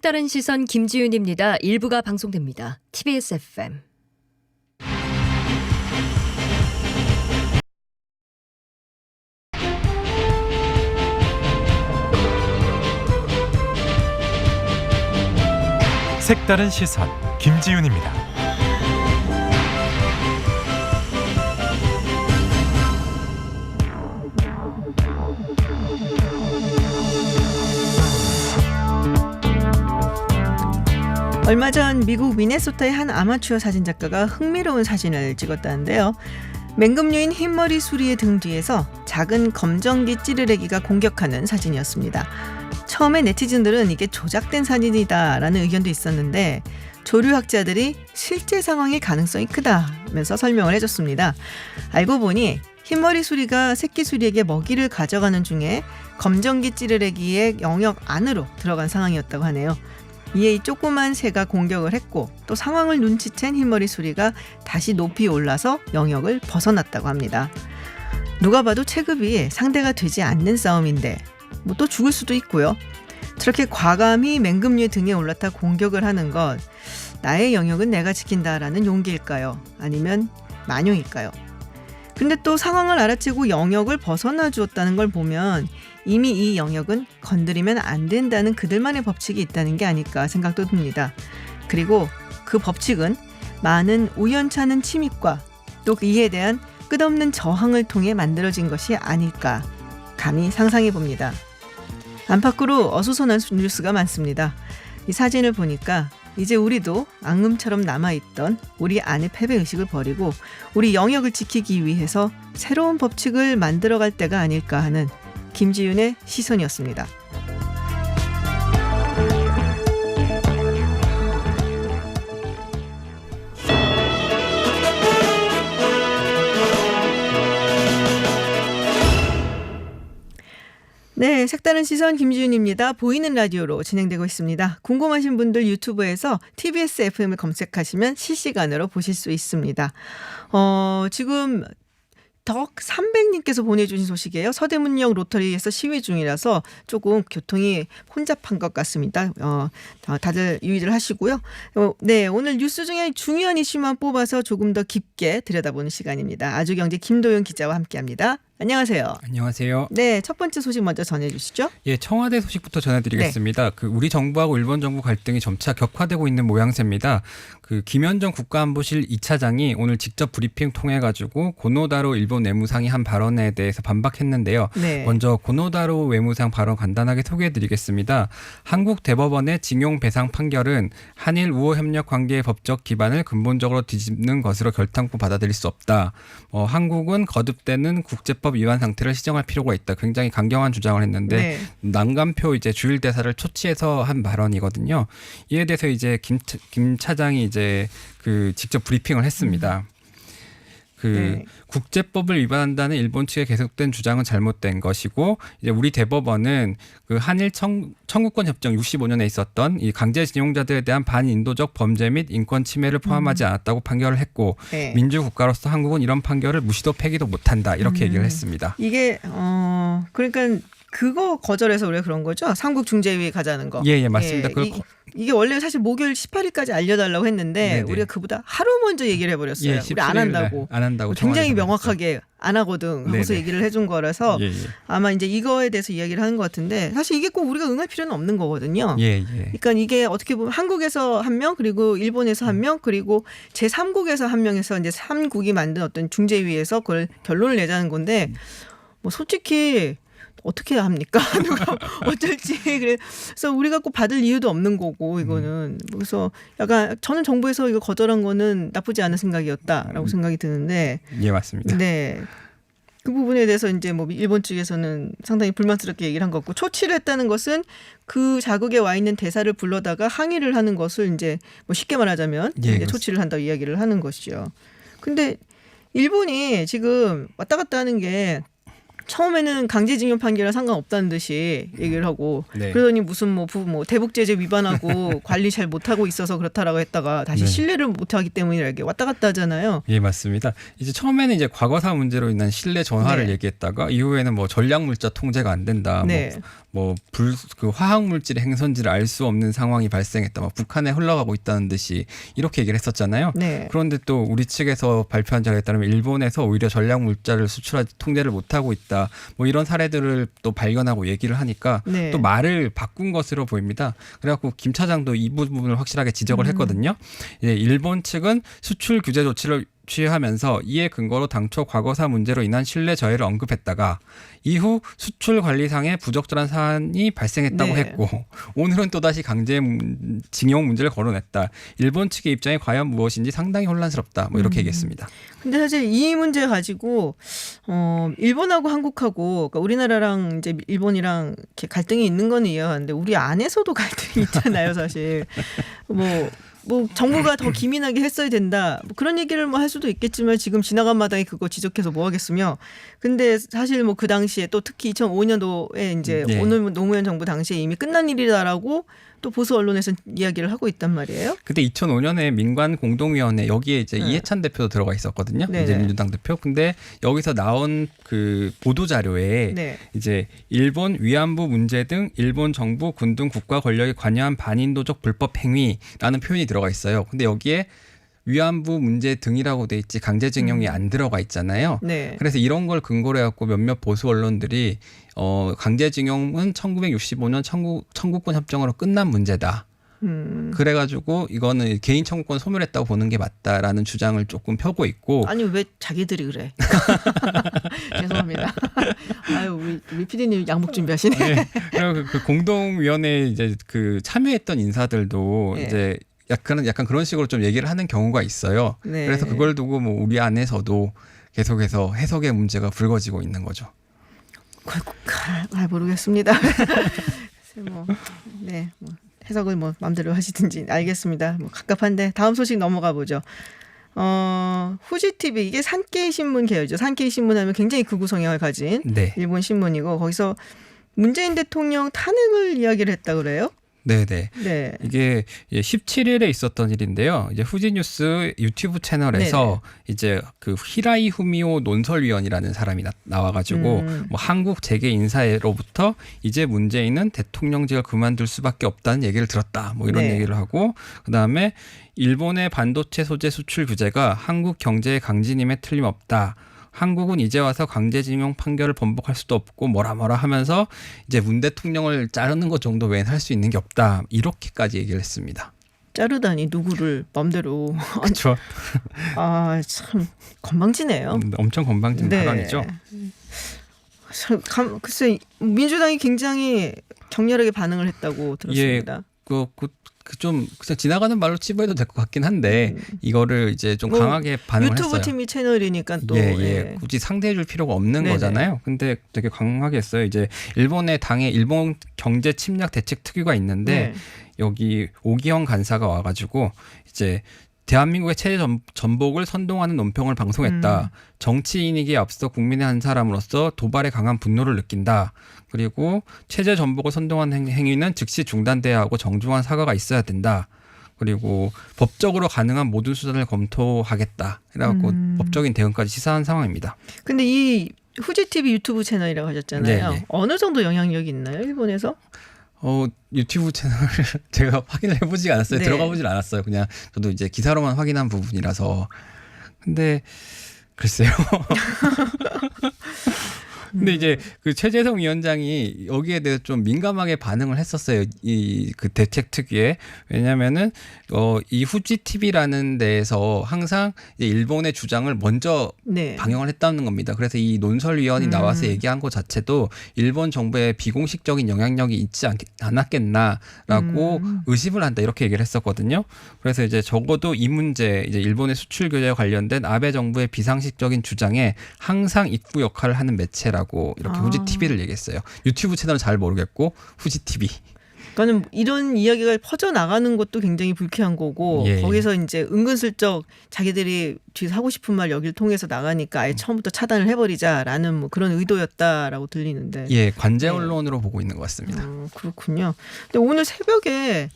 색다른 시선 김지윤입니다. 일부가 방송됩니다. TBS FM. 색다른 시선 김지윤입니다. 얼마 전 미국 미네소타의 한 아마추어 사진작가가 흥미로운 사진을 찍었다는데요. 맹금류인 흰머리 수리의 등 뒤에서 작은 검정기 찌르레기가 공격하는 사진이었습니다. 처음에 네티즌들은 이게 조작된 사진이다라는 의견도 있었는데 조류학자들이 실제 상황의 가능성이 크다면서 설명을 해줬습니다. 알고 보니 흰머리 수리가 새끼 수리에게 먹이를 가져가는 중에 검정기 찌르레기의 영역 안으로 들어간 상황이었다고 하네요. 이에 이 조그만 새가 공격을 했고 또 상황을 눈치챈 흰머리 수리가 다시 높이 올라서 영역을 벗어났다고 합니다. 누가 봐도 체급이 상대가 되지 않는 싸움인데 뭐 또 죽을 수도 있고요. 저렇게 과감히 맹금류의 등에 올라타 공격을 하는 것, 나의 영역은 내가 지킨다라는 용기일까요? 아니면 만용일까요? 근데 또 상황을 알아채고 영역을 벗어나 주었다는 걸 보면 이미 이 영역은 건드리면 안 된다는 그들만의 법칙이 있다는 게 아닐까 생각도 듭니다. 그리고 그 법칙은 많은 우연찮은 침입과 또 이에 대한 끝없는 저항을 통해 만들어진 것이 아닐까 감히 상상해 봅니다. 안팎으로 어수선한 뉴스가 많습니다. 이 사진을 보니까 이제 우리도 앙금처럼 남아있던 우리 안의 패배의식을 버리고 우리 영역을 지키기 위해서 새로운 법칙을 만들어갈 때가 아닐까 하는 김지윤의 시선이었습니다. 네, 색다른 시선 김지윤입니다. 보이는 라디오로 진행되고 있습니다. 궁금하신 분들 유튜브에서 TBS FM을 검색하시면 실시간으로 보실 수 있습니다. 지금 덕 300님께서 보내주신 소식이에요. 서대문역 로터리에서 시위 중이라서 조금 교통이 혼잡한 것 같습니다. 다들 유의를 하시고요. 네, 오늘 뉴스 중에 중요한 이슈만 뽑아서 조금 더 깊게 들여다보는 시간입니다. 아주경제 김도윤 기자와 함께합니다. 안녕하세요. 안녕하세요. 네, 첫 번째 소식 먼저 전해주시죠. 예, 청와대 소식부터 전해드리겠습니다. 네. 우리 정부하고 일본 정부 갈등이 점차 격화되고 있는 모양새입니다. 김현정 국가안보실 2차장이 오늘 직접 브리핑 통해 가지고 고노다로 일본 외무상이 한 발언에 대해서 반박했는데요. 네. 먼저 고노다로 외무상 발언 간단하게 소개해드리겠습니다. 한국 대법원의 징용 배상 판결은 한일 우호 협력 관계의 법적 기반을 근본적으로 뒤집는 것으로 결탄코 받아들일 수 없다. 한국은 거듭되는 국제법 위반 상태를 시정할 필요가 있다. 굉장히 강경한 주장을 했는데 네. 난감표 이제 주일 대사를 초치해서 한 발언이거든요. 이에 대해서 이제 김 차장이 이제 직접 브리핑을 했습니다. 네. 국제법을 위반한다는 일본 측의 계속된 주장은 잘못된 것이고 이제 우리 대법원은 한일 청구권 협정 65년에 있었던 이 강제징용자들에 대한 반인도적 범죄 및 인권 침해를 포함하지 않았다고 판결을 했고 네. 민주국가로서 한국은 이런 판결을 무시도 폐기도 못한다 이렇게 얘기를 했습니다. 이게 그러니까 그거 거절해서 우리가 그런 거죠? 삼국중재위에 가자는 거. 예, 맞습니다. 이게 원래 사실 목요일 18일까지 알려달라고 했는데 네네. 우리가 그보다 하루 먼저 얘기를 해버렸어요. 예, 우리 안 한다고. 굉장히 명확하게 안 하거든 하고서 얘기를 해준 거라서 아마 이제 이거에 대해서 이야기를 하는 것 같은데 사실 이게 꼭 우리가 응할 필요는 없는 거거든요. 그러니까 이게 어떻게 보면 한국에서 한 명 그리고 일본에서 한 명 그리고 제3국에서 한 명에서 이제 3국이 만든 어떤 중재위에서 그걸 결론을 내자는 건데 뭐 솔직히 어떻게 합니까? 누가 어쩔지. 그래서 우리가 꼭 받을 이유도 없는 거고 이거는. 그래서 약간 저는 정부에서 이거 거절한 거는 나쁘지 않은 생각이었다라고 생각이 드는데. 예, 맞습니다. 네. 그 부분에 대해서 이제 뭐 일본 측에서는 상당히 불만스럽게 얘기를 한 거고 초치를 했다는 것은 그 자국에 와 있는 대사를 불러다가 항의를 하는 것을 이제 뭐 쉽게 말하자면 이제 초치를 한다고 이야기를 하는 것이죠. 근데 일본이 지금 왔다 갔다 하는 게 처음에는 강제징용 판결과 상관없다는 듯이 얘기를 하고 네. 그러더니 무슨 뭐 대북제재 위반하고 관리 잘 못하고 있어서 그렇다라고 했다가 다시 네. 신뢰를 못하기 때문에 이렇게 왔다 갔다 하잖아요. 예, 맞습니다. 이제 처음에는 이제 과거사 문제로 인한 신뢰 전환을 네. 얘기했다가 이후에는 뭐 전략물자 통제가 안 된다. 네. 그 화학 물질의 행선지를 알 수 없는 상황이 발생했다. 막 북한에 흘러가고 있다는 듯이 이렇게 얘기를 했었잖아요. 네. 그런데 또 우리 측에서 발표한 자료에 따르면 일본에서 오히려 전략 물자를 수출하지 통제를 못 하고 있다. 뭐 이런 사례들을 또 발견하고 얘기를 하니까 네. 또 말을 바꾼 것으로 보입니다. 그래갖고 김 차장도 이 부분을 확실하게 지적을 했거든요. 예, 일본 측은 수출 규제 조치를 취하면서 이에 근거로 당초 과거사 문제로 인한 신뢰 저해를 언급했다가 이후 수출 관리상의 부적절한 사안이 발생했다고 네. 했고 오늘은 또다시 강제징용 문제를 거론했다. 일본 측의 입장이 과연 무엇인지 상당히 혼란스럽다. 뭐 이렇게 얘기했습니다. 근데 사실 이 문제 가지고 일본하고 한국하고 그러니까 우리나라랑 이제 일본이랑 이렇게 갈등이 있는 건 이해하는데 우리 안에서도 갈등이 있잖아요, 사실. 뭐 정부가 더 기민하게 했어야 된다. 뭐 그런 얘기를 뭐 할 수도 있겠지만 지금 지나간 마당에 그거 지적해서 뭐 하겠으며. 근데 사실 뭐 그 당시에 또 특히 2005년도에 이제 네. 오늘 노무현 정부 당시에 이미 끝난 일이다라고 또 보수 언론에서 이야기를 하고 있단 말이에요. 그때 2005년에 민관 공동위원회 여기에 이제 네. 이해찬 대표도 들어가 있었거든요. 네네. 이제 민주당 대표. 근데 여기서 나온 그 보도 자료에 네. 이제 일본 위안부 문제 등 일본 정부, 군 등 국가 권력이 관여한 반인도적 불법 행위라는 표현이 들어가 있어요. 근데 여기에 위안부 문제 등이라고 돼 있지 강제징용이 안 들어가 있잖아요. 네. 그래서 이런 걸 근거로 해갖고 몇몇 보수 언론들이 강제징용은 1965년 청구권 협정으로 끝난 문제다. 그래가지고 이거는 개인 청구권 소멸했다고 보는 게 맞다라는 주장을 조금 펴고 있고. 아니 왜 자기들이 그래? 죄송합니다. 아유 우리 PD님 양복 준비하시네. 네. 그리고 그 공동위원회 이제 그 참여했던 인사들도 네. 이제 약간 그런 식으로 좀 얘기를 하는 경우가 있어요. 네. 그래서 그걸 두고 뭐 우리 안에서도 계속해서 해석의 문제가 불거지고 있는 거죠. 모르겠습니다. 뭐, 네, 뭐 해석을 뭐 마음대로 하시든지 알겠습니다. 뭐 갑갑한데 다음 소식 넘어가 보죠. 후지 TV 이게 산케이 신문 계열이죠. 산케이 신문하면 굉장히 극우 성향을 가진 네. 일본 신문이고 거기서 문재인 대통령 탄핵을 이야기를 했다 그래요? 네네. 네. 이게 17일에 있었던 일인데요. 이제 후지뉴스 유튜브 채널에서 이제 그 히라이 후미오 논설위원이라는 사람이 나와가지고 뭐 한국 재계 인사로부터 이제 문재인은 대통령직을 그만둘 수밖에 없다는 얘기를 들었다. 뭐 이런 네. 얘기를 하고 그 다음에 일본의 반도체 소재 수출 규제가 한국 경제의 강진임에 틀림없다. 한국은 이제 와서 강제징용 판결을 번복할 수도 없고 뭐라 하면서 이제 문 대통령을 자르는 것 정도 외엔 할 수 있는 게 없다. 이렇게까지 얘기를 했습니다. 자르다니 누구를 맘대로. 그렇죠. 아, 참 건방지네요. 엄청 건방진 네. 발언이죠. 글쎄 민주당이 굉장히 격렬하게 반응을 했다고 들었습니다. 좀 그냥 지나가는 말로 치부해도 될 것 같긴 한데 이거를 이제 좀 뭐 강하게 반응을 유튜브 했어요. TV 채널이니까 또 굳이 상대해줄 필요가 없는 네네. 거잖아요. 근데 되게 강하게 했어요. 이제 일본의 당에 일본 경제 침략 대책 특위가 있는데 네. 여기 오기영 간사가 와가지고 이제 대한민국의 체제 전복을 선동하는 논평을 방송했다. 정치인이기에 앞서 국민의 한 사람으로서 도발에 강한 분노를 느낀다. 그리고 체제 전복을 선동하는 행위는 즉시 중단돼야 하고 정중한 사과가 있어야 된다. 그리고 법적으로 가능한 모든 수단을 검토하겠다. 이래갖고 법적인 대응까지 시사한 상황입니다. 근데 이 후지 TV 유튜브 채널이라고 하셨잖아요. 네네. 어느 정도 영향력이 있나요, 일본에서? 유튜브 채널을 제가 확인을 해보지 않았어요. 네. 들어가 보질 않았어요. 그냥 저도 이제 기사로만 확인한 부분이라서. 근데 글쎄요. 근데 이제 그 최재성 위원장이 여기에 대해서 좀 민감하게 반응을 했었어요. 이 그 대책 특위에. 왜냐면은 이 후지 TV라는 데에서 항상 이제 일본의 주장을 먼저 네. 방영을 했다는 겁니다. 그래서 이 논설위원이 나와서 얘기한 것 자체도 일본 정부의 비공식적인 영향력이 있지 않았겠나라고 의심을 한다 이렇게 얘기를 했었거든요. 그래서 이제 적어도 이 문제 이제 일본의 수출 규제와 관련된 아베 정부의 비상식적인 주장에 항상 입구 역할을 하는 매체라고 이렇게 후지 TV를 얘기했어요. 유튜브 채널은 잘 모르겠고 후지 TV. 그러니까는 이런 이야기가 퍼져 나가는 것도 굉장히 불쾌한 거고 예. 거기서 이제 은근슬쩍 자기들이 뒤에서 하고 싶은 말 여기를 통해서 나가니까 아예 처음부터 차단을 해버리자라는 뭐 그런 의도였다라고 들리는데. 예, 관제 언론으로 보고 있는 것 같습니다. 그렇군요. 근데 오늘 새벽에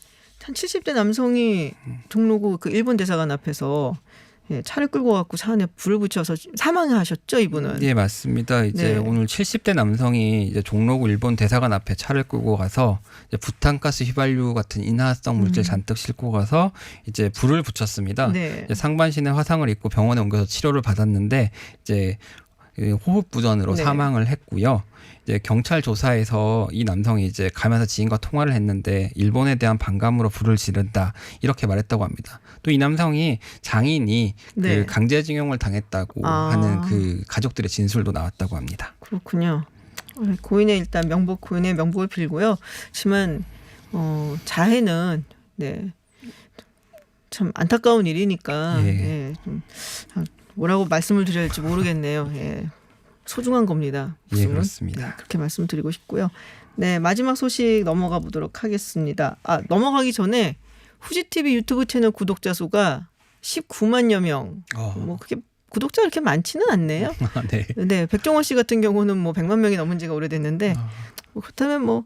한 70대 남성이 종로구 그 일본 대사관 앞에서 차를 끌고 갖고 차 안에 불을 붙여서 사망하셨죠, 이분은. 예, 맞습니다. 이제 네. 오늘 70대 남성이 이제 종로구 일본 대사관 앞에 차를 끌고 가서 이제 부탄가스 휘발유 같은 인화성 물질 잔뜩 싣고 가서 이제 불을 붙였습니다. 네. 이제 상반신에 화상을 입고 병원에 옮겨서 치료를 받았는데 이제 호흡 부전으로 네. 사망을 했고요. 이제 경찰 조사에서 이 남성이 이제 가면서 지인과 통화를 했는데 일본에 대한 반감으로 불을 지른다 이렇게 말했다고 합니다. 또 이 남성이 장인이 네. 그 강제징용을 당했다고 하는 그 가족들의 진술도 나왔다고 합니다. 그렇군요. 고인의 일단 고인의 명복을 빌고요. 하지만 자해는 참 안타까운 일이니까 예. 좀 뭐라고 말씀을 드려야 할지 모르겠네요. 예. 소중한 겁니다. 예, 웃음은. 그렇습니다. 네, 그렇게 말씀드리고 싶고요. 네, 마지막 소식 넘어가 보도록 하겠습니다. 넘어가기 전에 후지TV 유튜브 채널 구독자 수가 19만여 명. 뭐 그게 구독자가 그렇게 많지는 않네요. 네. 네, 백종원 씨 같은 경우는 뭐 100만 명이 넘은 지가 오래됐는데 뭐 그렇다면 뭐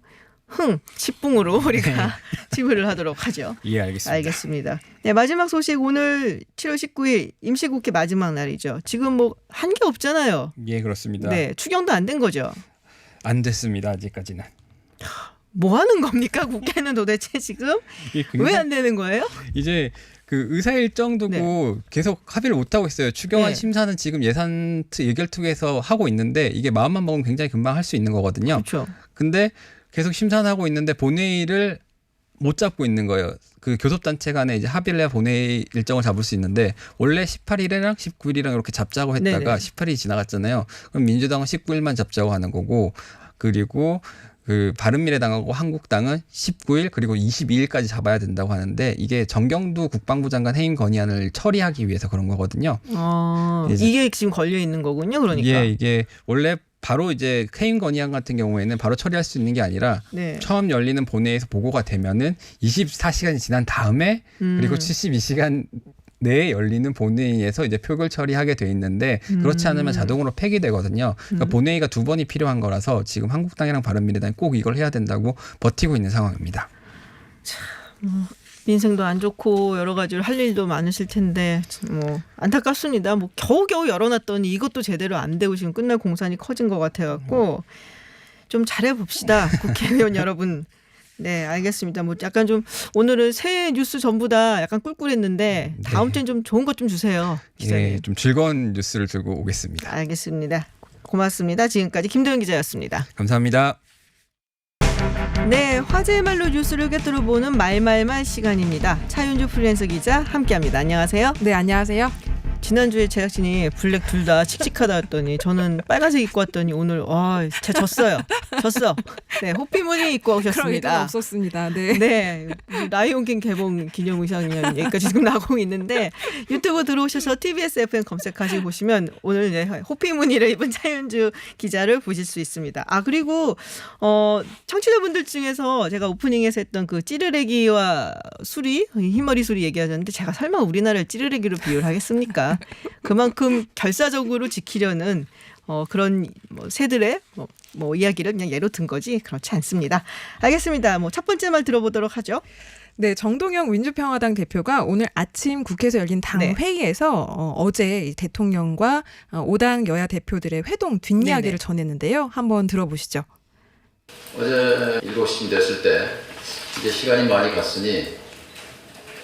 치붕으로 우리가 지불을 하도록 하죠. 예, 알겠습니다. 알겠습니다. 네, 마지막 소식 오늘 7월 19일 임시국회 마지막 날이죠. 지금 뭐 한 게 없잖아요. 예, 그렇습니다. 네, 추경도 안 된 거죠. 안 됐습니다. 아직까지는. 뭐 하는 겁니까? 국회는 도대체 지금 왜 안 되는 거예요? 이제 그 의사 일정 두고 계속 합의를 못 하고 있어요. 추경안 네. 심사는 지금 예산 예결특위에서 하고 있는데 이게 마음만 먹으면 굉장히 금방 할 수 있는 거거든요. 그렇죠. 근데 계속 심사는 하고 있는데 본회의를 못 잡고 있는 거예요. 그 교섭단체 간에 이제 합의를 해야 본회의 일정을 잡을 수 있는데 원래 18일이랑 19일이랑 이렇게 잡자고 했다가 네네. 18일이 지나갔잖아요. 그럼 민주당은 19일만 잡자고 하는 거고 그리고 그 바른미래당하고 한국당은 19일 그리고 22일까지 잡아야 된다고 하는데 이게 정경두 국방부 장관 해임 건의안을 처리하기 위해서 그런 거거든요. 이게 지금 걸려 있는 거군요. 그러니까. 예, 이게 원래 바로 이제 해임 건의안 같은 경우에는 바로 처리할 수 있는 게 아니라 네. 처음 열리는 본회의에서 보고가 되면은 24시간이 지난 다음에 그리고 72시간 내에 열리는 본회의에서 이제 표결 처리하게 돼 있는데 그렇지 않으면 자동으로 폐기되거든요. 그러니까 본회의가 2번이 필요한 거라서 지금 한국당이랑 바른미래당이 꼭 이걸 해야 된다고 버티고 있는 상황입니다. 민생도 안 좋고 여러 가지로 할 일도 많으실 텐데 뭐 안타깝습니다. 뭐 겨우겨우 열어놨더니 이것도 제대로 안 되고 지금 끝날 공산이 커진 것 같아갖고 좀 잘해봅시다. 국회의원 여러분. 네, 알겠습니다. 뭐 약간 좀 오늘은 새 뉴스 전부 다 약간 꿀꿀했는데 다음 주엔 좀 좋은 것 좀 주세요. 기자님. 예, 좀 즐거운 뉴스를 들고 오겠습니다. 알겠습니다. 고맙습니다. 지금까지 김도현 기자였습니다. 감사합니다. 네, 화제의 말로 뉴스를 꿰뚫어 보는 말말말 시간입니다. 차윤주 프리랜서 기자 함께합니다. 안녕하세요. 네, 안녕하세요. 지난주에 제작진이 블랙 둘 다 칙칙하다 했더니 저는 빨간색 입고 왔더니 오늘 제가 졌어요. 네, 호피무늬 입고 그런 의도는 오셨습니다. 없었습니다. 네. 네, 라이온킹 개봉 기념 의상이란 얘기까지 지금 나오고 있는데 유튜브 들어오셔서 TBS FM 검색하시고 보시면 오늘 호피무늬를 입은 차윤주 기자를 보실 수 있습니다. 그리고 청취자분들 중에서 제가 오프닝에서 했던 그 찌르레기와 수리, 흰머리 수리 얘기하셨는데 제가 설마 우리나라를 찌르레기로 비유하겠습니까? 그만큼 결사적으로 지키려는 그런 새들의 뭐 이야기를 그냥 예로 든 거지 그렇지 않습니다. 알겠습니다. 뭐 첫 번째 말 들어보도록 하죠. 네, 정동영 민주평화당 대표가 오늘 아침 국회에서 열린 당 네. 회의에서 어제 대통령과 5당 여야 대표들의 회동 뒷이야기를 네네. 전했는데요. 한번 들어보시죠. 어제 7시쯤 됐을 때 이제 시간이 많이 갔으니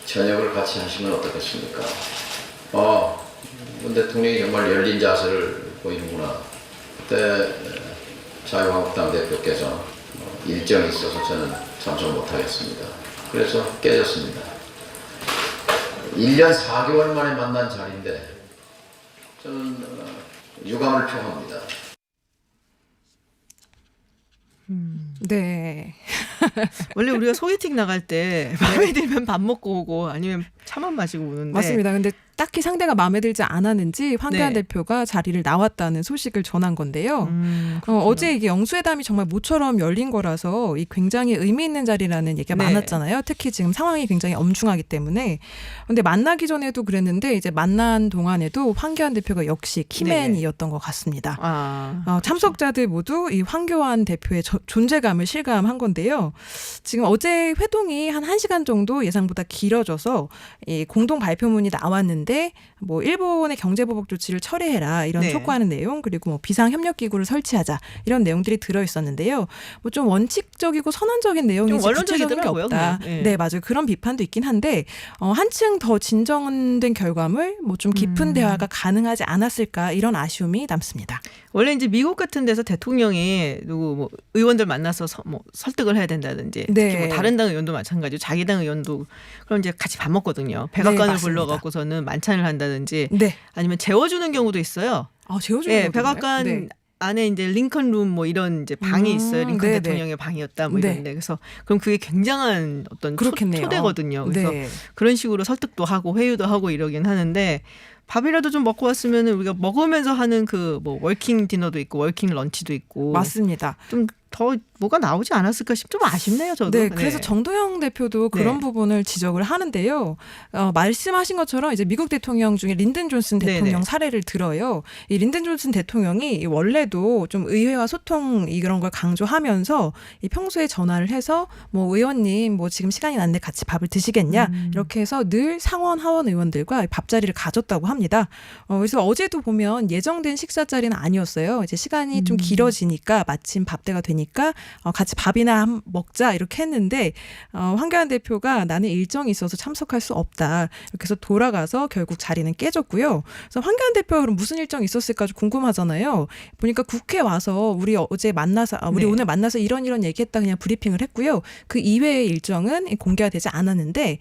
저녁을 같이 하시면 어떻겠습니까? 문 대통령이 정말 열린 자세를 보이는구나. 그때 자유한국당 대표께서 일정이 있어서 저는 참석 못하겠습니다. 그래서 깨졌습니다. 1년 4개월 만에 만난 자리인데 저는 유감을 표합니다. 네. 원래 우리가 소개팅 나갈 때 마음에 들면 밥 먹고 오고 아니면 차만 마시고 오는데 맞습니다. 근데 딱히 상대가 마음에 들지 않았는지 황교안 네. 대표가 자리를 나왔다는 소식을 전한 건데요. 그렇군요. 어제 이게 영수회담이 정말 모처럼 열린 거라서 이 굉장히 의미 있는 자리라는 얘기가 네. 많았잖아요. 특히 지금 상황이 굉장히 엄중하기 때문에. 근데 만나기 전에도 그랬는데 이제 만난 동안에도 황교안 대표가 역시 키맨이었던 것 같습니다. 참석자들 모두 이 황교안 대표의 존재감을 실감한 건데요. 지금 어제 회동이 한 1시간 정도 예상보다 길어져서 이 공동 발표문이 나왔는데 뭐 일본의 경제보복 조치를 철회해라 이런 네. 촉구하는 내용 그리고 뭐 비상협력기구를 설치하자 이런 내용들이 들어있었는데요. 뭐 좀 원칙적이고 선언적인 내용이지 좀 구체적인 게 원론적이더라고요, 없다. 그냥. 네. 네, 맞아요. 그런 비판도 있긴 한데 한층 더 진정된 결과물 뭐 좀 깊은 대화가 가능하지 않았을까 이런 아쉬움이 남습니다. 원래 이제 미국 같은 데서 대통령이 누구 뭐 의원들 만나서 뭐 설득을 해야 된다든지 네. 특히 뭐 다른 당 의원도 마찬가지고 자기 당 의원도 그럼 이제 같이 밥 먹거든요. 네, 백악관을 맞습니다. 불러갖고서는 만찬을 한다든지 네. 아니면 재워주는 경우도 있어요. 재워주는 네, 거군요. 백악관 네. 안에 이제 링컨 룸 뭐 이런 이제 방이 있어요. 링컨 네네. 대통령의 방이었다 뭐 네. 이런데 그래서 그럼 그게 굉장한 어떤 그렇겠네요. 초대거든요. 그래서 네. 그런 식으로 설득도 하고 회유도 하고 이러긴 하는데 밥이라도 좀 먹고 왔으면 우리가 먹으면서 하는 그 뭐 월킹 디너도 있고 월킹 런치도 있고 맞습니다. 좀 더 뭐가 나오지 않았을까 싶 좀 아쉽네요. 저도. 네, 그래서 정동영 대표도 그런 네. 부분을 지적을 하는데요. 말씀하신 것처럼 이제 미국 대통령 중에 린든 존슨 대통령 네네. 사례를 들어요. 이 린든 존슨 대통령이 원래도 좀 의회와 소통 이런 걸 강조하면서 이 평소에 전화를 해서 뭐 의원님 뭐 지금 시간이 났는데 같이 밥을 드시겠냐 이렇게 해서 늘 상원 하원 의원들과 밥자리를 가졌다고 합니다. 그래서 어제도 보면 예정된 식사 자리는 아니었어요. 이제 시간이 좀 길어지니까 마침 밥때가 되니까 같이 밥이나 먹자 이렇게 했는데 황교안 대표가 나는 일정이 있어서 참석할 수 없다 이렇게 해서 돌아가서 결국 자리는 깨졌고요. 그래서 황교안 대표가 그럼 무슨 일정이 있었을까 좀 궁금하잖아요. 보니까 국회 와서 우리 어제 만나서 우리 네. 오늘 만나서 이런 얘기했다 그냥 브리핑을 했고요. 그 이외의 일정은 공개가 되지 않았는데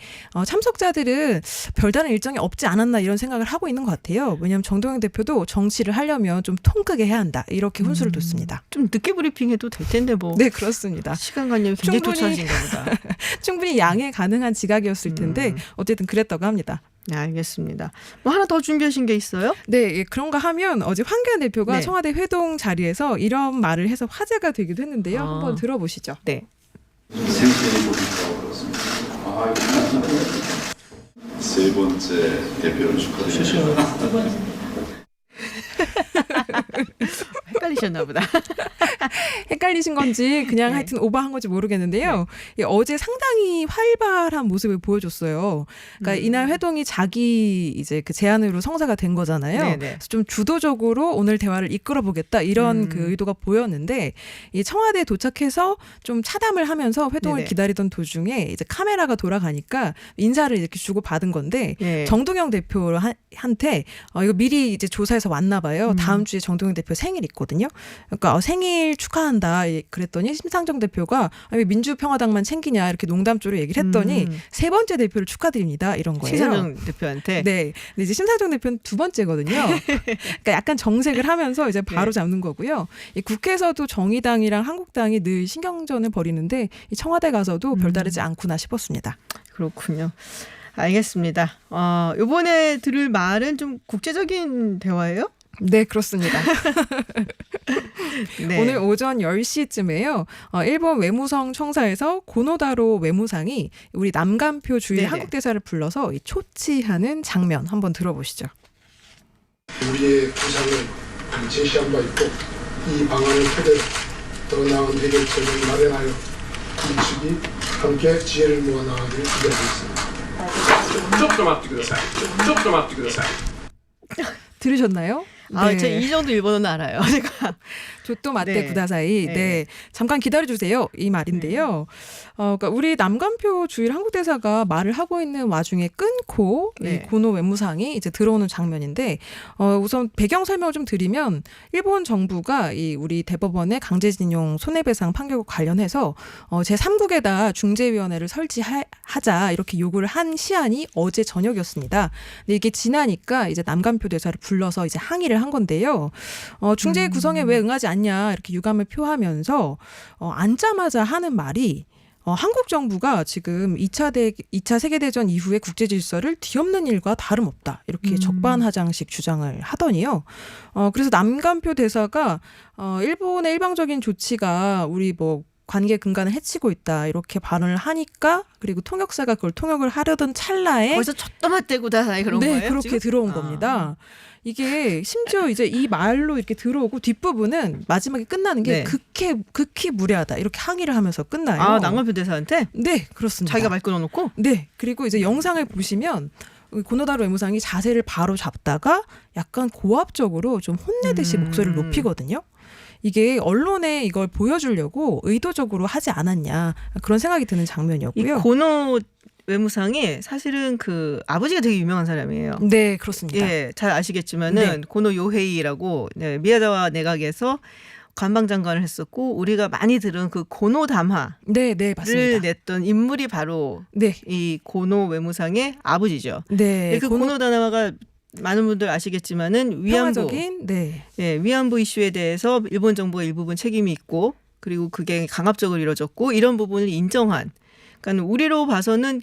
참석자들은 별다른 일정이 없지 않았나 이런 생각을 하고 있는 것 같아요. 왜냐하면 정동영 대표도 정치를 하려면 좀 통 크게 해야 한다 이렇게 훈수를 뒀습니다. 좀 늦게 브리핑해도 될 텐데 뭐. 네, 그렇습니다. 시간관념이 굉장히 충분히- 도처하신가 보다. 충분히 양해 가능한 지각이었을 텐데 어쨌든 그랬다고 합니다. 네, 알겠습니다. 뭐 하나 더 준비하신 게 있어요? 네, 예, 그런가 하면 어제 황교안 대표가 네. 청와대 회동 자리에서 이런 말을 해서 화제가 되기도 했는데요. 아. 한번 들어보시죠. 네. 생생히 보니까 그렇습니다. 세 번째 대표를 축하드립니다. 헷갈리셨나 보다. 헷갈리신 건지 그냥 네. 하여튼 오버한 건지 모르겠는데요. 어제 상당히 활발한 모습을 보여줬어요. 그러니까 이날 회동이 자기 이제 그 제안으로 성사가 된 거잖아요. 네네. 그래서 좀 주도적으로 오늘 대화를 이끌어보겠다 이런 그 의도가 보였는데 이 청와대에 도착해서 좀 차담을 하면서 회동을 네네. 기다리던 도중에 이제 카메라가 돌아가니까 인사를 이렇게 주고 받은 건데 네. 정동영 대표한테 이거 미리 이제 조사해서 왔나 봐요. 다음 주에 정동영 대표 생일 있거든요. 그러니까 생일 축하한다 그랬더니 심상정 대표가 왜 민주평화당만 챙기냐 이렇게 농담조로 얘기를 했더니 세 번째 대표를 축하드립니다 이런 거예요. 심상정 대표한테. 네. 근데 이제 심상정 대표는 두 번째거든요. 그러니까 약간 정색을 하면서 이제 바로 잡는 거고요. 이 국회에서도 정의당이랑 한국당이 늘 신경전을 벌이는데 이 청와대 가서도 별다르지 않구나 싶었습니다. 그렇군요. 알겠습니다. 이번에 들을 말은 좀 국제적인 대화예요? 네, 그렇습니다. 네. 오늘 오전 10시쯤에요. 일본 외무성 청사에서 고노다로 외무상이 우리 남간표 주일 네네. 한국 대사를 불러서 이 초치하는 장면 한번 들어보시죠. 우리의 구상을 제시한 바 있고 이 방안을 토대로 더 나은 해결책을 마련하여 이 측이 함께 지혜를 모아 나가기를 기대하고 있습니다. ちょっと待ってください。ちょっと待ってください。 들으셨나요? 네. 제가 이 정도 일본어는 알아요. 제가. 조또 맞대 네. 구다사이. 네. 네. 잠깐 기다려주세요. 이 말인데요. 그러니까 우리 남간표 주일 한국 대사가 말을 하고 있는 와중에 끊고 네. 이 고노 외무상이 이제 들어오는 장면인데 우선 배경 설명을 좀 드리면 일본 정부가 이 우리 대법원의 강제징용 손해배상 판결과 관련해서 제3국에다 중재위원회를 설치하자 이렇게 요구를 한 시한이 어제 저녁이었습니다. 근데 이게 지나니까 이제 남간표 대사를 불러서 이제 항의를 한 건데요. 중재 구성에 왜 응하지 않냐 이렇게 유감을 표하면서 앉자마자 하는 말이 한국 정부가 지금 2차 세계대전 이후의 국제 질서를 뒤엎는 일과 다름없다. 이렇게 적반하장식 주장을 하더니요. 그래서 남간표 대사가 일본의 일방적인 조치가 우리 뭐 관계 근간을 해치고 있다. 이렇게 발언을 하니까 그리고 통역사가 그걸 통역을 하려던 찰나에 거기서 촛도 맞대고다 그런 네, 거예요? 그렇게 지금? 들어온 겁니다. 이게 심지어 이제 이 말로 이렇게 들어오고 뒷부분은 마지막에 끝나는 게 네. 극히 무례하다. 이렇게 항의를 하면서 끝나요. 아, 남간표 대사한테? 네, 그렇습니다. 자기가 말 끊어놓고? 네. 그리고 이제 영상을 보시면 고노다로 외무상이 자세를 바로 잡다가 약간 고압적으로 좀 혼내듯이 목소리를 높이거든요. 이게 언론에 이걸 보여주려고 의도적으로 하지 않았냐 그런 생각이 드는 이 장면이었고요. 고노 외무상이 사실은 그 아버지가 되게 유명한 사람이에요. 네, 그렇습니다. 예, 잘 아시겠지만은 고노 요헤이라고 미야자와 내각에서 관방장관을 했었고 우리가 많이 들은 그 고노 담화를 네, 맞습니다. 냈던 인물이 바로 네, 이 고노 외무상의 아버지죠. 네, 그 고노 담화가 많은 분들 아시겠지만은 평화적인 위안부 이슈에 대해서 일본 정부가 일부분 책임이 있고 그리고 그게 강압적으로 이루어졌고 이런 부분을 인정한 그러니까 우리로 봐서는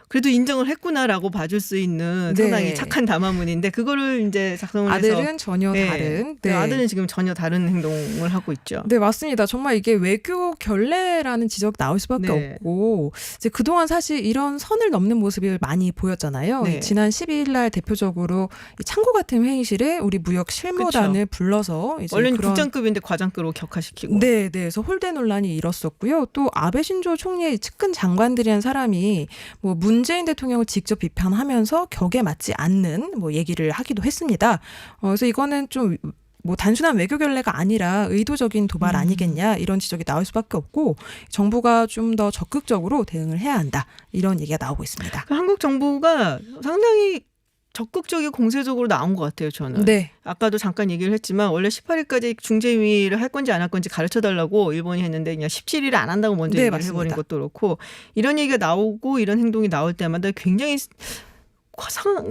그래도 인정을 했구나라고 봐줄 수 있는 상당히 착한 담화문인데 그거를 이제 작성을 해서 아들은 전혀 다른 아들은 지금 전혀 다른 행동을 하고 있죠. 네, 맞습니다. 정말 이게 외교 결례라는 지적 나올 수밖에 없고 이제 그동안 사실 이런 선을 넘는 모습이 많이 보였잖아요. 네. 지난 12일 날 대표적으로 이 창고 같은 회의실에 우리 무역 실무단을 불러서 이제 원래는 그런 국장급인데 과장급으로 격하시키고 네, 그래서 홀대 논란이 일었었고요. 또 아베 신조 총리의 측근 장관들이란 사람이 뭐 문재인 대통령을 직접 비판하면서 격에 맞지 않는 뭐 얘기를 하기도 했습니다. 그래서 이거는 좀 뭐 단순한 외교 결례가 아니라 의도적인 도발 아니겠냐 이런 지적이 나올 수밖에 없고 정부가 좀 더 적극적으로 대응을 해야 한다 이런 얘기가 나오고 있습니다. 한국 정부가 상당히 적극적이고 공세적으로 나온 것 같아요, 저는. 네. 아까도 잠깐 얘기를 했지만 원래 18일까지 중재위를 할 건지 안 할 건지 가르쳐달라고 일본이 했는데 그냥 17일을 안 한다고 먼저 얘기를 해버린 것도 그렇고 이런 얘기가 나오고 이런 행동이 나올 때마다 굉장히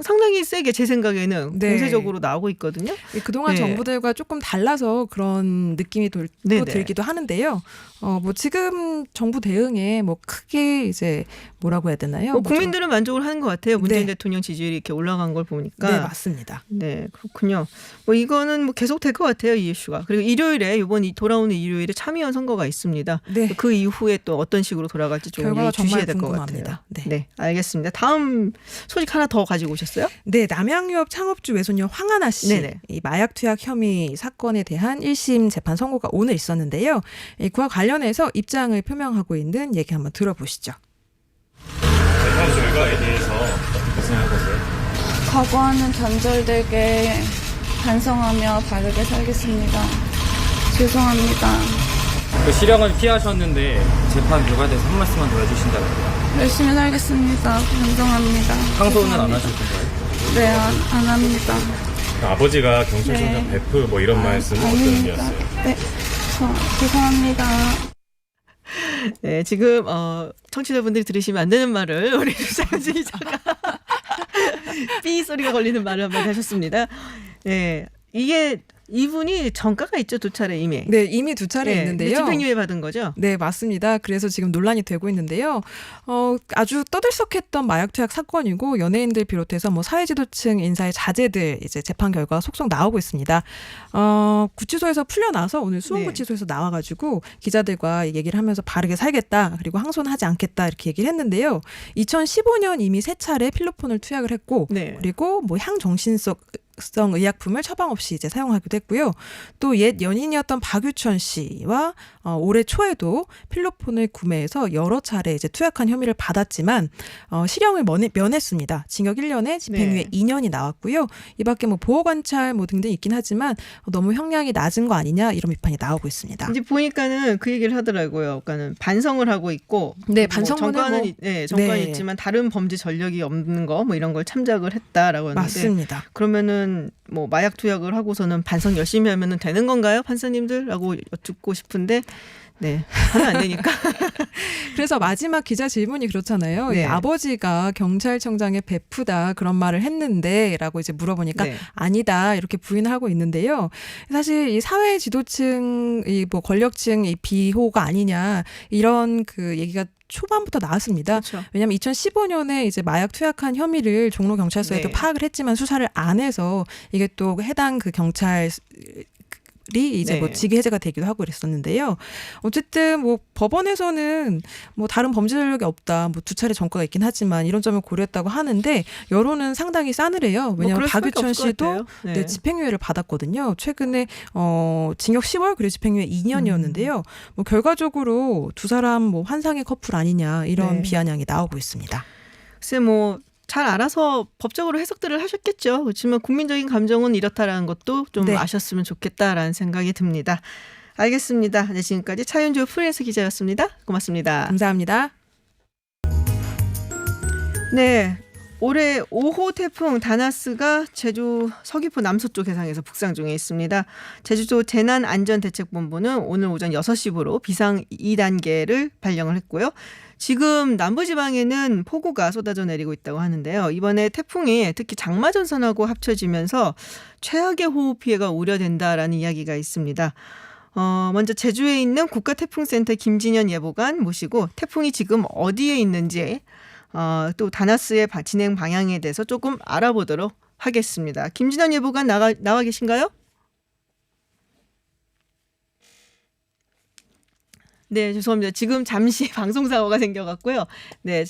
상당히 세게 제 생각에는 공세적으로 나오고 있거든요. 그동안 정부들과 조금 달라서 그런 느낌이 들기도 하는데요. 뭐 지금 정부 대응에 뭐 크게 이제 뭐라고 해야 되나요? 국민들은 만족을 하는 것 같아요. 문재인 대통령 지지율이 이렇게 올라간 걸 보니까. 네, 맞습니다. 네, 그렇군요. 뭐 이거는 뭐 계속 될 것 같아요, 이 이슈가. 그리고 일요일에 이번 돌아오는 일요일에 참의원 선거가 있습니다. 네. 그 이후에 또 어떤 식으로 돌아갈지 좀 결과가 주시해야 정말 될 것 궁금합니다. 같아요. 네, 알겠습니다. 다음 소식 하나 더 가지고 오셨어요? 네, 남양유업 창업주 외손녀 황하나 씨 이 마약 투약 혐의 사건에 대한 1심 재판 선고가 오늘 있었는데요. 그와 관련해서 입장을 표명하고 있는 얘기 한번 들어보시죠. 재판 결과에 대해서 어떻게 생각하세요? 과거와는 단절되게 반성하며 바르게 살겠습니다. 죄송합니다. 그 실형은 피하셨는데 재판 결과에 대해서 한 말씀만 더 해주신다면요? 열심히 살겠습니다. 반성합니다. 항소는 안 하실 건가요? 네, 안 합니다. 아버지가 경찰청장 베프 뭐 이런 말씀은 어떤 의미였어요? 네, 죄송합니다. 네, 지금 청취자분들이 들으시면 안 되는 말을 우리 장지 기자가 삐 소리가 걸리는 말을 한번 하셨습니다. 네, 이게 이분이 전가가 있죠, 2차례 이미. 네, 이미 2차례 있는데요. 집행유예 받은 거죠? 네, 맞습니다. 그래서 지금 논란이 되고 있는데요. 아주 떠들썩했던 마약 투약 사건이고 연예인들 비롯해서 뭐 사회지도층 인사의 자제들 이제 재판 결과 속속 나오고 있습니다. 구치소에서 풀려나서 오늘 수원구치소에서 나와가지고 기자들과 얘기를 하면서 바르게 살겠다 그리고 항소는 하지 않겠다 이렇게 얘기를 했는데요. 2015년 이미 3차례 필로폰을 투약을 했고 그리고 뭐 향정신성 의약품을 처방 없이 이제 사용하기도 했고요. 또 옛 연인이었던 박유천 씨와 올해 초에도 필로폰을 구매해서 여러 차례 이제 투약한 혐의를 받았지만 실형을 면했습니다. 징역 1년에 집행유예 2년이 나왔고요. 이 밖에 뭐 보호관찰 뭐 등등 있긴 하지만 너무 형량이 낮은 거 아니냐 이런 비판이 나오고 있습니다. 이제 보니까는 그 얘기를 하더라고요. 그러니까는 반성을 하고 있고, 네, 반성문은 정과는 있지만 다른 범죄 전력이 없는 거 뭐 이런 걸 참작을 했다라고 하는데 맞습니다. 그러면은 뭐 마약 투약을 하고서는 반성 열심히 하면은 되는 건가요, 판사님들?라고 여쭙고 싶은데 네. 하면 안 되니까. 그래서 마지막 기자 질문이 그렇잖아요. 네. 이 아버지가 경찰청장의 베프다 그런 말을 했는데라고 이제 물어보니까 네. 아니다 이렇게 부인을 하고 있는데요. 사실 이 사회 지도층, 이 뭐 권력층 이 비호가 아니냐 이런 그 얘기가 초반부터 나왔습니다. 그렇죠. 왜냐하면 2015년에 이제 마약 투약한 혐의를 종로 경찰서에도 네. 파악을 했지만 수사를 안 해서 이게 또 해당 그 경찰 이 이제 네. 뭐 직위 해제가 되기도 하고 그랬었는데요. 어쨌든 뭐 법원에서는 뭐 다른 범죄 전력이 없다. 뭐 2차례 전과가 있긴 하지만 이런 점을 고려했다고 하는데 여론은 상당히 싸늘해요. 왜냐하면 그럴 수밖에 박유천 없을 것 씨도 같아요. 네. 네, 집행유예를 받았거든요. 최근에 징역 10월 그리고 집행유예 2년이었는데요. 뭐 결과적으로 두 사람 뭐 환상의 커플 아니냐 이런 네. 비아냥이 나오고 있습니다. 글쎄 뭐 잘 알아서 법적으로 해석들을 하셨겠죠. 그렇지만 국민적인 감정은 이렇다라는 것도 좀 네. 아셨으면 좋겠다라는 생각이 듭니다. 알겠습니다. 네, 지금까지 차윤주 프리랜서 기자였습니다. 고맙습니다. 감사합니다. 네. 올해 5호 태풍 다나스가 제주 서귀포 남서쪽 해상에서 북상 중에 있습니다. 제주도 재난안전대책본부는 오늘 오전 6시부로 비상 2단계를 발령을 했고요. 지금 남부지방에는 폭우가 쏟아져 내리고 있다고 하는데요. 이번에 태풍이 특히 장마전선하고 합쳐지면서 최악의 호우 피해가 우려된다라는 이야기가 있습니다. 먼저 제주에 있는 국가태풍센터 김진현 예보관 모시고 태풍이 지금 어디에 있는지 또 다나스의 진행 방향에 대해서 조금 알아보도록 하겠습니다. 김진현 예보관 나와 계신가요? 네, 죄송합니다. 지금 잠시 방송사고가 생겨갖고요. 네,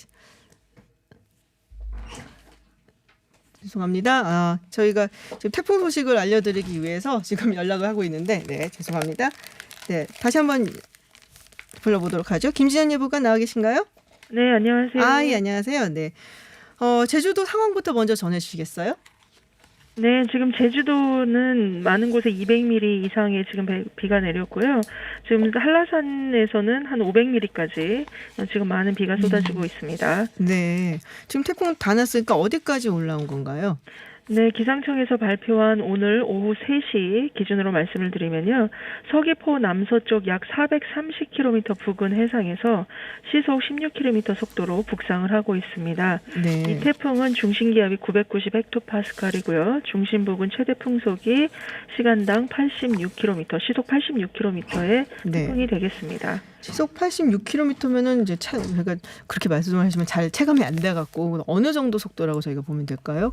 죄송합니다. 저희가 지금 태풍 소식을 알려드리기 위해서 지금 연락을 하고 있는데, 네, 죄송합니다. 네, 다시 한번 불러보도록 하죠. 김진현 예보관 나와 계신가요? 네, 안녕하세요. 예, 안녕하세요. 네. 제주도 상황부터 먼저 전해주시겠어요? 네, 지금 제주도는 많은 곳에 200mm 이상의 지금 비가 내렸고요. 지금 한라산에서는 한 500mm까지 지금 많은 비가 쏟아지고 있습니다. 네. 지금 태풍 다나스니까 어디까지 올라온 건가요? 네, 기상청에서 발표한 오늘 오후 3시 기준으로 말씀을 드리면요. 서귀포 남서쪽 약 430km 부근 해상에서 시속 16km 속도로 북상을 하고 있습니다. 네. 이 태풍은 중심기압이 990헥토파스칼이고요. 중심 부근 최대 풍속이 시간당 86km, 시속 86km의 태풍이 되겠습니다. 시속 86km면은 이제 저희가 그렇게 말씀하시면 잘 체감이 안 돼갖고 어느 정도 속도라고 저희가 보면 될까요?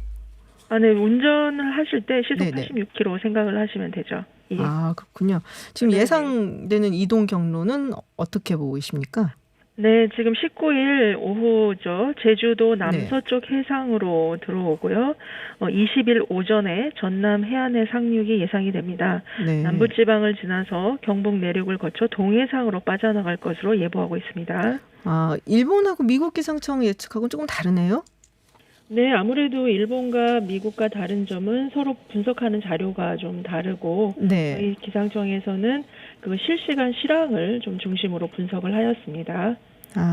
네, 운전을 하실 때 시속 네네. 86km 생각을 하시면 되죠. 예. 그렇군요. 지금 네네. 예상되는 이동 경로는 어떻게 보고 계십니까? 네, 지금 19일 오후죠. 제주도 남서쪽 해상으로 들어오고요. 20일 오전에 전남 해안의 상륙이 예상이 됩니다. 네. 남부지방을 지나서 경북 내륙을 거쳐 동해상으로 빠져나갈 것으로 예보하고 있습니다. 일본하고 미국 기상청 예측하고는 조금 다르네요? 네, 아무래도 일본과 미국과 다른 점은 서로 분석하는 자료가 좀 다르고 네. 저희 기상청에서는 그 실시간 실황을 좀 중심으로 분석을 하였습니다.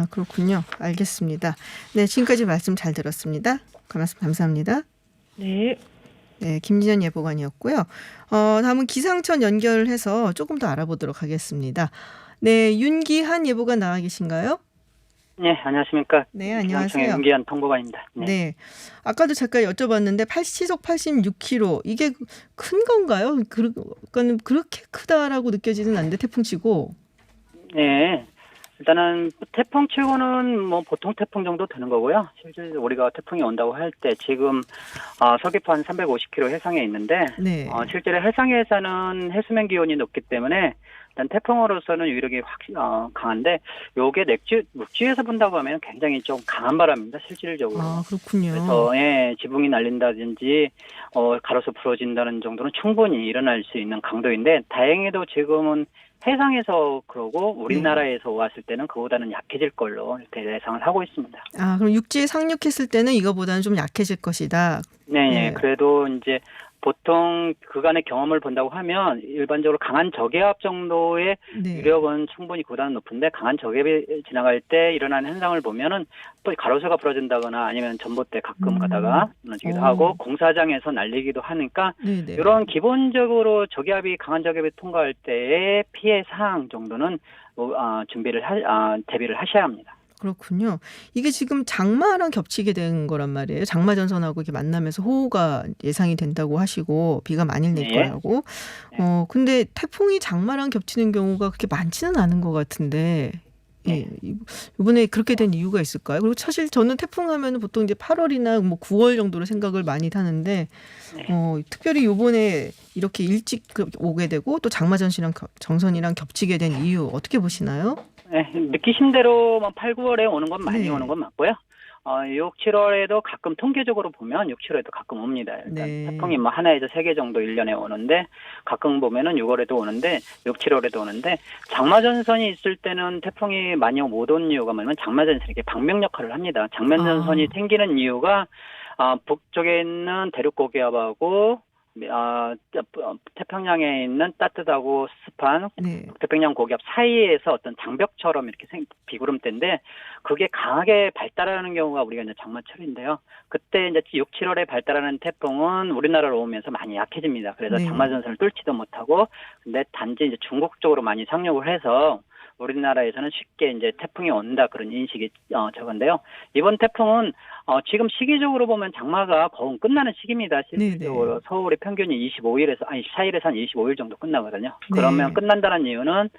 그렇군요. 알겠습니다. 네, 지금까지 말씀 잘 들었습니다. 감사합니다. 네. 네, 김진현 예보관이었고요. 다음은 기상청 연결해서 조금 더 알아보도록 하겠습니다. 네, 윤기한 예보관 나와 계신가요? 네, 안녕하십니까. 네, 안녕하세요. 기상청의 윤기한 통보관입니다. 네. 아까도 잠깐 여쭤봤는데 시속 86km 이게 큰 건가요? 그렇게 크다라고 느껴지는 않는데 태풍치고. 네. 일단은 태풍 치고는 뭐 보통 태풍 정도 되는 거고요. 실제 우리가 태풍이 온다고 할 때 지금 서귀포 한 350km 해상에 있는데 네. 실제로 해상에서는 해수면 기온이 높기 때문에 일단 태풍으로서는 유력이 강한데 요게 육지에서 본다고 하면 굉장히 좀 강한 바람입니다. 실질적으로. 그렇군요. 그래서 지붕이 날린다든지 가로수 부러진다는 정도는 충분히 일어날 수 있는 강도인데 다행히도 지금은 해상에서 그러고 우리나라에서 왔을 때는 그보다는 약해질 걸로 이렇게 예상을 하고 있습니다. 그럼 육지에 상륙했을 때는 이거보다는 좀 약해질 것이다. 네. 그래도 이제 보통 그간의 경험을 본다고 하면 일반적으로 강한 저기압 정도의 네. 유력은 충분히 그보다는 높은데 강한 저기압이 지나갈 때 일어나는 현상을 보면은 또 가로수가 부러진다거나 아니면 전봇대 가끔 가다가 무너지기도 하고 공사장에서 날리기도 하니까 네네. 이런 기본적으로 저기압이 강한 저기압이 통과할 때의 피해 사항 정도는 대비를 하셔야 합니다. 그렇군요. 이게 지금 장마랑 겹치게 된 거란 말이에요. 장마 전선하고 이렇게 만나면서 호우가 예상이 된다고 하시고 비가 많이 낼 네. 거라고. 근데 태풍이 장마랑 겹치는 경우가 그렇게 많지는 않은 것 같은데. 예, 이번에 그렇게 된 이유가 있을까요? 그리고 사실 저는 태풍 하면은 보통 이제 8월이나 뭐 9월 정도로 생각을 많이 하는데, 특별히 이번에 이렇게 일찍 오게 되고 또 장마 정선이랑 겹치게 된 이유 어떻게 보시나요? 네, 느끼신 대로 8, 9월에 오는 건 많이 네. 오는 건 맞고요. 6, 7월에도 가끔 통계적으로 보면 6, 7월에도 가끔 옵니다. 일단 네. 태풍이 하나에서 3개 정도 1년에 오는데 가끔 보면은 6월에도 오는데 6, 7월에도 오는데 장마전선이 있을 때는 태풍이 많이 못 온 이유가 뭐냐면 장마전선이 이렇게 방명 역할을 합니다. 장마전선이 생기는 이유가 북쪽에 있는 대륙고기압하고 태평양에 있는 따뜻하고 습한 네. 태평양 고기압 사이에서 어떤 장벽처럼 이렇게 비구름대인데 그게 강하게 발달하는 경우가 우리가 이제 장마철인데요. 그때 이제 6, 7월에 발달하는 태풍은 우리나라로 오면서 많이 약해집니다. 그래서 네. 장마전선을 뚫지도 못하고 근데 단지 이제 중국 쪽으로 많이 상륙을 해서 우리나라에서는 쉽게 이제 태풍이 온다 그런 인식이 적은데요. 이번 태풍은 지금 시기적으로 보면 장마가 거의 끝나는 시기입니다. 실질적으로 네네. 서울의 평균이 24일에서 한 25일 정도 끝나거든요. 네. 그러면 끝난다는 이유는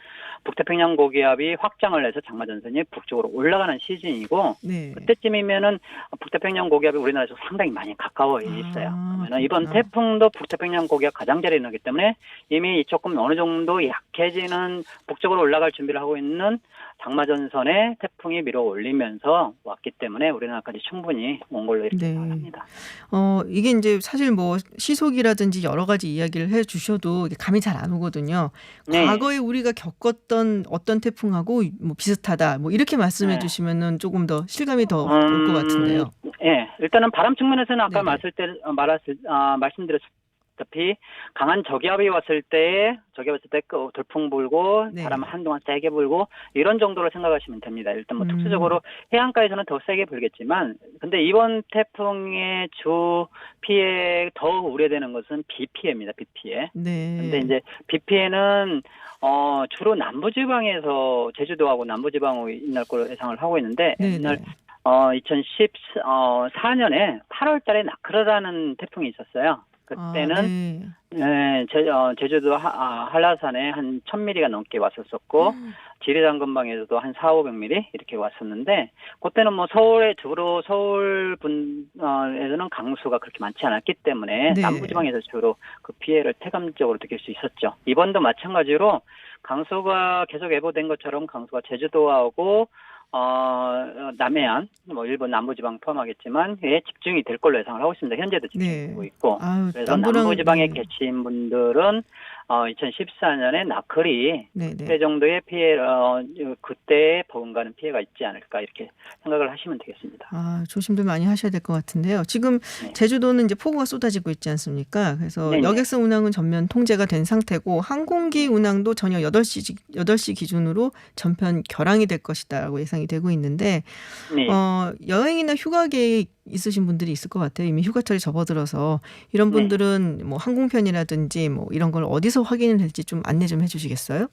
북태평양 고기압이 확장을 해서 장마전선이 북쪽으로 올라가는 시즌이고 네. 그때쯤이면은 북태평양 고기압이 우리나라에서 상당히 많이 가까워 있어요. 그러면 이번 그렇구나. 태풍도 북태평양 고기압 가장자리에 나기 때문에 이미 조금 어느 정도 약해지는 북쪽으로 올라갈 준비를 하고 있는 장마전선에 태풍이 밀어 올리면서 왔기 때문에 우리나라까지 충분히 온 걸로 이렇게 네. 생각합니다. 이게 이제 사실 뭐 시속이라든지 여러 가지 이야기를 해 주셔도 이게 감이 잘 안 오거든요. 네. 과거에 우리가 겪었던 어떤 태풍하고 뭐 비슷하다. 뭐 이렇게 말씀해 주시면은 조금 더 실감이 더 올 것 같은데요. 예, 일단은 바람 측면에서는 아까 네네. 말씀드렸다시피 강한 저기압이 왔을 때 돌풍 불고 네. 바람 한동안 세게 불고 이런 정도로 생각하시면 됩니다. 일단 뭐 음. 특수적으로 해안가에서는 더 세게 불겠지만 근데 이번 태풍의 주 피해 더 우려되는 것은 비 피해입니다. 비 피해. 네. 근데 이제 비 피해는 주로 남부지방에서 제주도하고 남부지방으로 인할 걸로 예상을 하고 있는데 네네. 옛날 2014년에 8월달에 나크르라는 태풍이 있었어요. 그때는 네. 제주도 한라산에 한 1000mm가 넘게 왔었었고 지리산 근방에서도 한 400~500mm 이렇게 왔었는데 그때는 뭐 주로 서울 분에서는 강수가 그렇게 많지 않았기 때문에 네. 남부지방에서 주로 그 피해를 체감적으로 느낄 수 있었죠. 이번도 마찬가지로 강수가 계속 예보된 것처럼 강수가 제주도하고 남해안, 뭐 일본 남부지방 포함하겠지만 집중이 될 걸로 예상을 하고 있습니다. 현재도 집중되고 있고. 아유, 그래서 남부지방에 네. 계신 분들은 2014년에 나클이 네네. 그때 정도의 피해, 그때 버금가는 피해가 있지 않을까 이렇게 생각을 하시면 되겠습니다. 조심들 많이 하셔야 될 것 같은데요. 지금 네. 제주도는 이제 폭우가 쏟아지고 있지 않습니까? 그래서 네네. 여객선 운항은 전면 통제가 된 상태고 항공기 운항도 저녁 8시 기준으로 전편 결항이 될 것이다라고 예상이 되고 있는데 네. 여행이나 휴가 계획 있으신 분들이 있을 것 같아요. 이미 휴가철이 접어들어서 이런 분들은 뭐 항공편이라든지 뭐 이런 걸 어디서 확인을 될지 좀 안내 좀 해주시겠어요?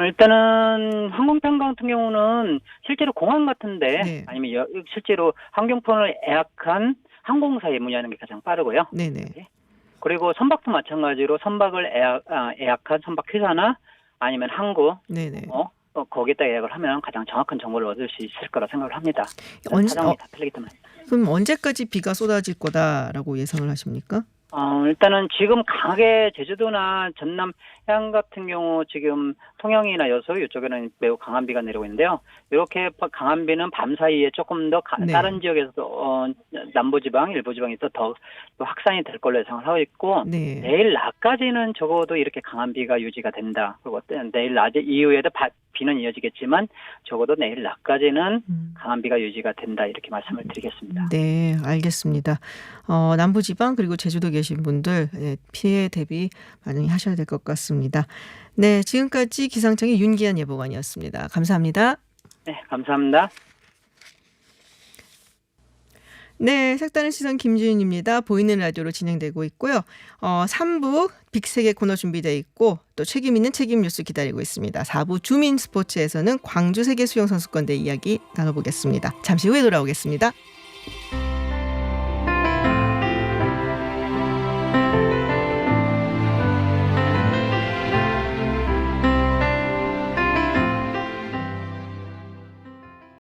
일단은 항공편 같은 경우는 실제로 공항 같은데 네. 아니면 실제로 항공편을 예약한 항공사에 문의하는 게 가장 빠르고요. 네네. 그리고 선박도 마찬가지로 선박을 예약한 선박 회사나 아니면 항구 네네. 거기에다 예약을 하면 가장 정확한 정보를 얻을 수 있을 거라 생각을 합니다. 사정이 다 틀리기 때문에. 그럼 언제까지 비가 쏟아질 거다라고 예상을 하십니까? 일단은 지금 강하게 제주도나 전남 해안 같은 경우 지금 통영이나 여수 이쪽에는 매우 강한 비가 내리고 있는데요. 이렇게 강한 비는 밤 사이에 조금 더 네. 다른 지역에서도 남부지방, 일부지방에서 더 확산이 될 걸로 예상을 하고 있고 네. 내일 낮까지는 적어도 이렇게 강한 비가 유지가 된다. 그리고 내일 낮 이후에도 비는 이어지겠지만 적어도 내일 낮까지는 강한 비가 유지가 된다 이렇게 말씀을 드리겠습니다. 네, 알겠습니다. 남부지방 그리고 제주도 계신 분들 피해 대비 많이 하셔야 될 것 같습니다. 네, 지금까지 기상청의 윤기한 예보관이었습니다. 감사합니다. 네, 감사합니다. 네, 색다른 시선 김지윤입니다. 보이는 라디오로 진행되고 있고요. 3부 빅세계 코너 준비되어 있고 또 책임 있는 책임 뉴스 기다리고 있습니다. 4부 주민 스포츠에서는 광주 세계수영선수권대 이야기 나눠보겠습니다. 잠시 후에 돌아오겠습니다.